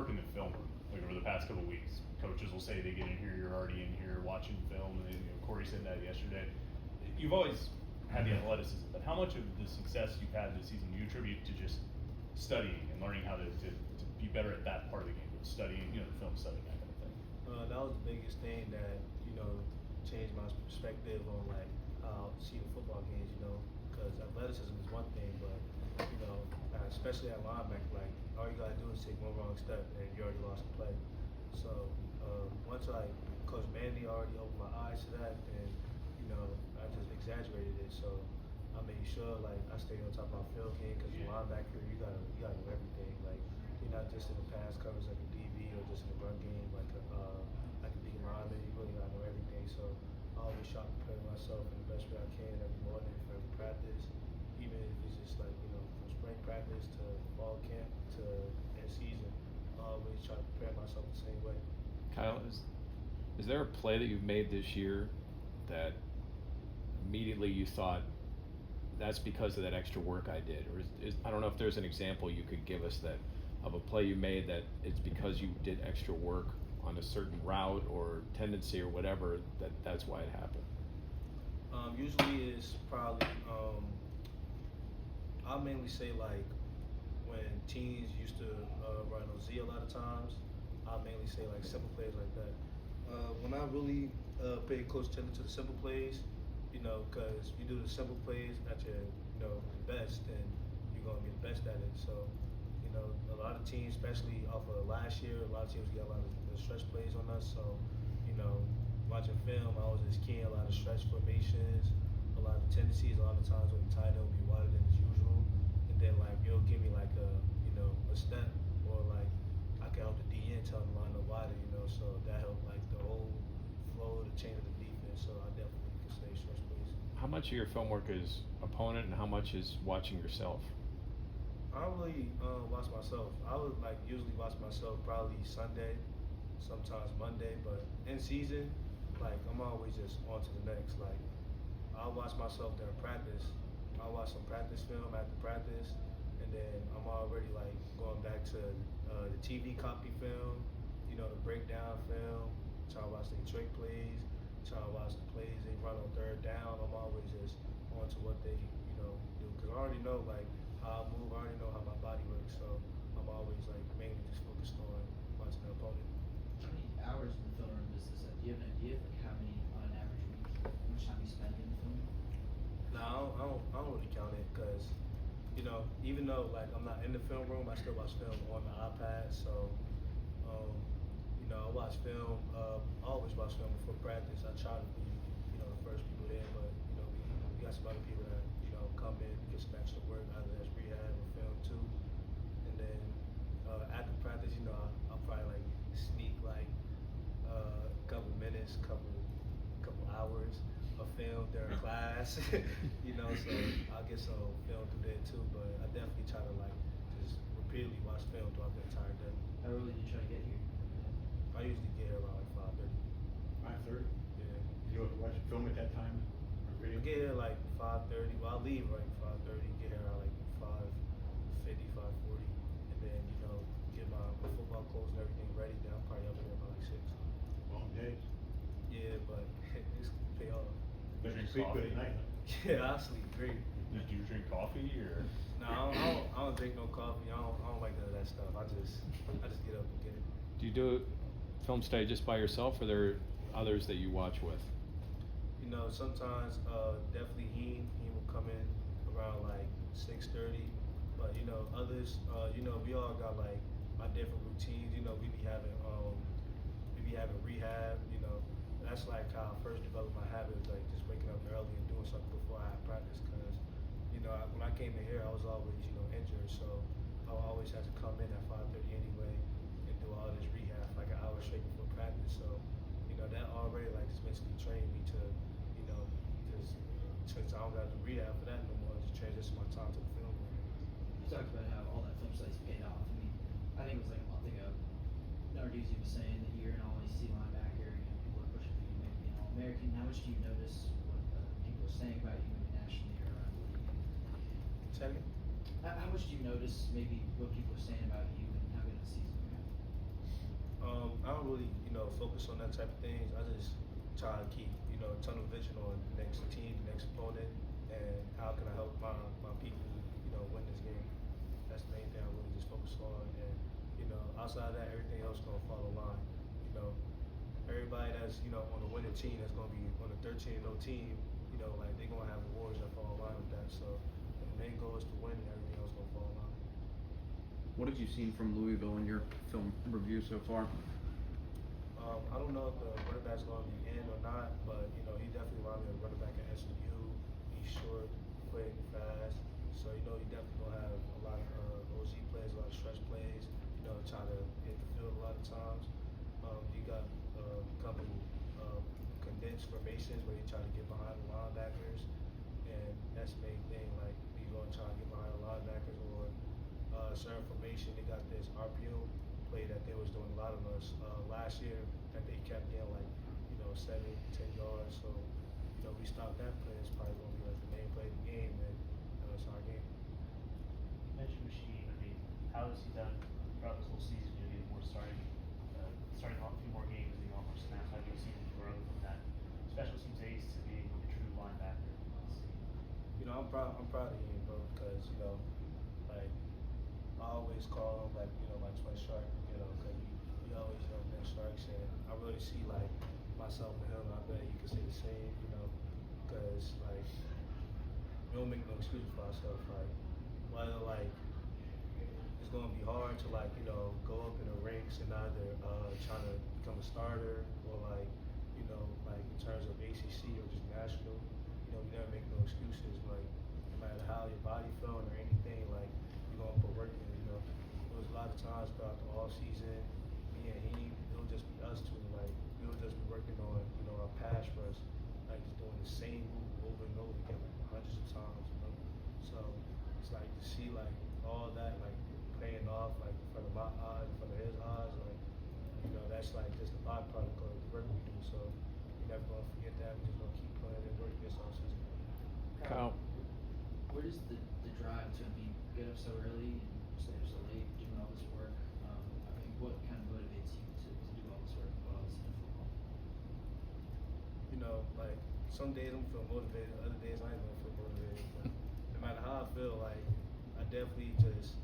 work in the film room? Like over the past couple of weeks, coaches will say they get in here, you're already in here watching film, and Corey said that yesterday. You've always had the athleticism, but how much of the success you've had this season do you attribute to just studying and learning how to be better at that part of the game, studying, the film studying, that kind of thing? That was the biggest thing that, changed my perspective on like how I see the football games, because athleticism is one thing, but, especially at linebacker, like all you gotta do is take one wrong step and you already lost the play. So once Coach Mandy already opened my eyes to that, and, I just exaggerated it. So I made sure like I stayed on top of my field game, because as a linebacker, you gotta know everything. Like you're not just in the pass coverage like a DB or just in the run game like a big lineman. You really gotta know everything. So I always try to prepare myself in the best way I can every morning for every practice, even if it's just like from spring practice to fall camp to end season. I always try to prepare myself the same way. Kyle, is there a play that you've made this year that immediately you thought, that's because of that extra work I did? Or I don't know if there's an example you could give us that of a play you made that it's because you did extra work on a certain route or tendency or whatever, that's why it happened? Usually it's probably, I'll mainly say like when teams used to run OZ a lot of times, I'll mainly say like simple plays like that. When I really pay close attention to the simple plays, because you do the simple plays at your, best, then you're going to be the best at it. So, a lot of teams, especially off of last year, a lot of teams get a lot of stretch plays on us. So, watching film, I was just keying a lot of stretch formations, a lot of tendencies. A lot of times when the tight end will be wider than his usual, and then like you'll give me like a step, or like I can help the DN tell him to line up wider. So that helped like the whole flow, the chain of the defense. So I definitely can say stretch plays. How much of your film work is opponent and how much is watching yourself? I don't really watch myself. I would like usually watch myself probably Sunday, sometimes Monday, but in season, like I'm always just on to the next. Like I'll watch myself during practice. I'll watch some practice film after practice, and then I'm already like going back to the TV copy film, the breakdown film, trying to watch the trick plays, trying to watch the plays they run on third down. I'm always just on to what they do, because I already know like how I move. I already know how my body works, so I'm always like mainly just focused on watching the opponent. How many hours in the film room is this? Do you have an idea of like how many on an average week? How much time you spend in the film room? No, I don't really count it, because even though like I'm not in the film room, I still watch film on the iPad. So I watch film. I always watch film before practice. I try to be the first people there, but we got some other people that come in, get some extra work, either that's rehab or film too. And then after practice, I'll probably like sneak like a couple minutes, couple hours of film during class. So I'll get some film through there too. But I definitely try to like just repeatedly watch film throughout the entire day. How early do you try to get here? I usually get here around like 5:30. 5:30? Yeah. You have to watch the film at that time? Or video? I get here like 5:30. Well, I leave like 5:30. Get here around like 5:50, 5:40, and then get my football clothes and everything ready. Then I'm probably up here about like 6. Long days. Yeah, but it's pay off. But you Drink sleep good coffee? at night. Yeah, I sleep great. Did you drink coffee or? No, I don't drink no coffee. I don't like none of that stuff. I just get up and get it. Do you do film study just by yourself, or are there others that you watch with? Sometimes definitely he will come in around like 6:30, but others, we all got like our different routines. We be having rehab. That's like how I first developed my habits, like just waking up early and doing something before I had practice. Because when I came in here, I was always injured, so I always had to come in at 5:30 anyway and do all this rehab like an hour straight before practice. So that already like just mentally trained me to just since I don't got to do rehab for that no more, just transition my time to the film. You talked about how all that film study's paid off. I mean, I think it was like a month ago. Narduzzi was saying that you're an all-ACC linebacker. People are pushing for you to maybe be an All-American. How much do you notice what people are saying about you nationally or around the league? Second. How much do you notice maybe what people are saying about you and how good of a season you have? don't really, focus on that type of things. I just try to keep, tunnel vision on the next team, the next opponent, and how can I help my people, win this game. That's the main thing I really just focus on. And, outside of that, everything else gonna fall in line. Everybody that's, on the winning team that's gonna be on the 13-0 team, like they're gonna have awards that fall in line with that. So the main goal is to win, and everything else gonna fall in line. What have you seen from Louisville in your film review so far? I don't know if the running back's going to be in or not, but he definitely reminded me of running back at SMU. He's short, quick, fast. So he definitely gonna have a lot of OZ plays, a lot of stretch plays. Trying to hit the field a lot of times. He got a couple condensed formations where he try to get behind the linebackers, and that's the main thing. Like he's gonna try to get behind the linebackers or certain formation. They got this RPO play that they was doing a lot of us last year that they kept getting like 7, 10 yards. So we stopped that play. It's probably gonna be like the main play of the game, and it's our game. You mentioned Machine. I mean, how has he done throughout this whole season? Getting more starting off a few more games, getting off more snaps. How do you see him grow from that special teams ace to being a true linebacker? I'm proud of him, bro, because like I always call him like my twin shark, because he always been sharks, and I really see like myself and him. I bet you can say the same, because like we don't make no excuses for ourselves. Like whether like it's gonna be hard to like go up in the ranks and either try to become a starter or like like in terms of ACC or just national. We never make no excuses. Like no matter how your body felt or anything, like you're gonna put work in. There was a lot of times throughout the off season, me and him, it would just be us two. Like we would just be working on our pass rush, like just doing the same move over and over again, like hundreds of times. So it's like to see like all that like paying off like in front of my eyes, in front of his eyes, like that's like just a byproduct of the work we do. So we never gonna forget that. We just gonna keep playing and working this off season. Kyle. Where does the drive to be get up so early and stay up so late doing all this work? I mean, what kind of motivates you to do all this work and put all this into football? Like some days I'm feeling motivated, other days I ain't gonna feel motivated. But no matter how I feel, like I definitely just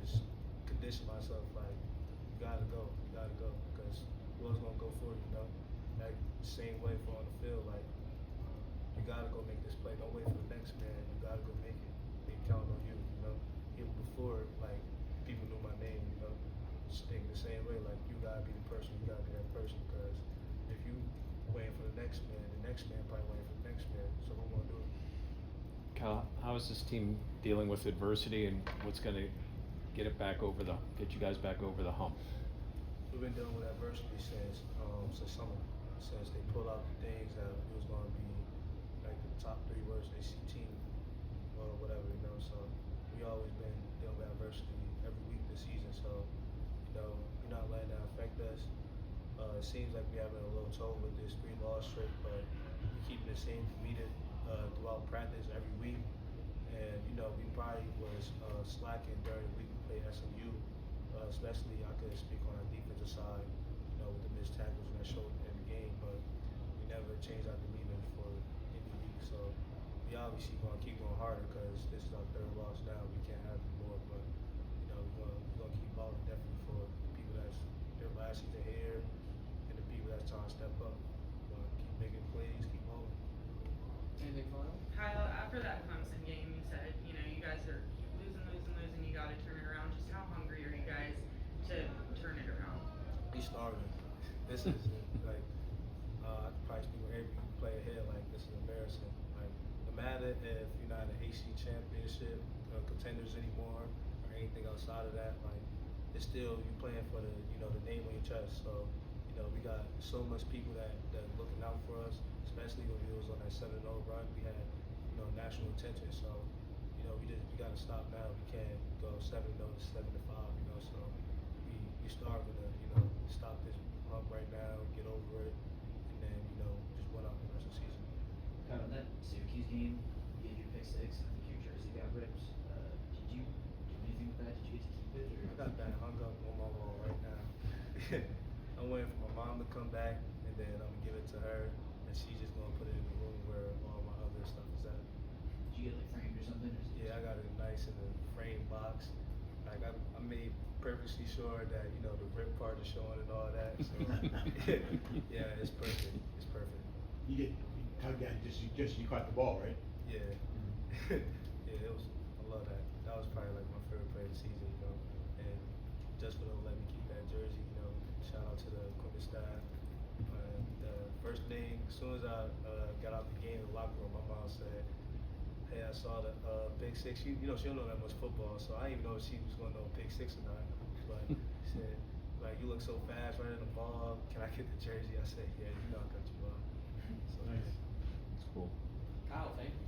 just condition myself like you gotta go, because who else gonna go for you, Like same way for on the field, like you gotta go make this play. Don't wait for the next man. You gotta go make it. They count on you, Even before like people knew my name, just think the same way. Like you gotta be the person. You gotta be that person. Because if you waiting for the next man probably waiting for the next man. So who gonna do it? Kyle, how is this team dealing with adversity, and what's going to get you guys back over the hump? We've been dealing with adversity since summer. Since they pulled out the things that it was going to be like the top 3 worst AC team or whatever, So we always been dealing with adversity every week this season. So we're not letting that affect us. It seems like we're having a low toe with this 3-loss streak, but we're keeping the same committed throughout practice every week. And we probably was slacking during the week we played SMU, especially I could speak on our defensive side, with the missed tackles and that showed in the game. But we never changed our demeanor for any week. So we obviously gonna keep going harder because this is our 3rd loss now. We can't have it more. But we're gonna keep balling definitely for the people that's their last season here and the people that's trying to step up. We're gonna keep making plays, keep rolling. Anything final? Kyle, after that Clemson game, you said, you guys are losing, you got to turn it around. Just how hungry are you guys to turn it around? We starving. This is like, I could probably speak with every play ahead, like this is embarrassing. Like, no matter if you're not an AC championship contenders anymore or anything outside of that, like, it's still, you playing for the, the name on your chest. So, we got so much people that looking out for us, especially when we was on that 7-0 run. We had, national attention. So, we got to stop now. We can't go 7-0 to 7-5. So we starving to, stop this hump right now, get over it, and then, just win out the rest of the season. Kind of that Syracuse game, you gave your pick 6. I think your jersey got ripped. Did you do anything with that? Did you get to keep it? Or? I got that hung up on my wall right now. I'm gonna come back and then I'm gonna give it to her, and she's just gonna put it in the room where all my other stuff is at. Did you get like framed or something? Or is it Yeah, I got it nice in a frame box. Like I made purposely sure that the rip part is showing and all that. So yeah, it's perfect. It's perfect. You tugged that, you caught the ball, right? Yeah. Yeah, it was. I love that. That was probably like my favorite play of the season. And just for them letting me keep that jersey. Shout out to the equipment staff. The first thing, as soon as I got out the game in the locker room, my mom said, "Hey, I saw the pick six." She don't know that much football, so I didn't even know if she was gonna know pick six or not. But she said, "Like you look so fast running the ball. Can I get the jersey?" I said, "Yeah, I got you, mom." So, Nice. It's cool. Kyle, thank you.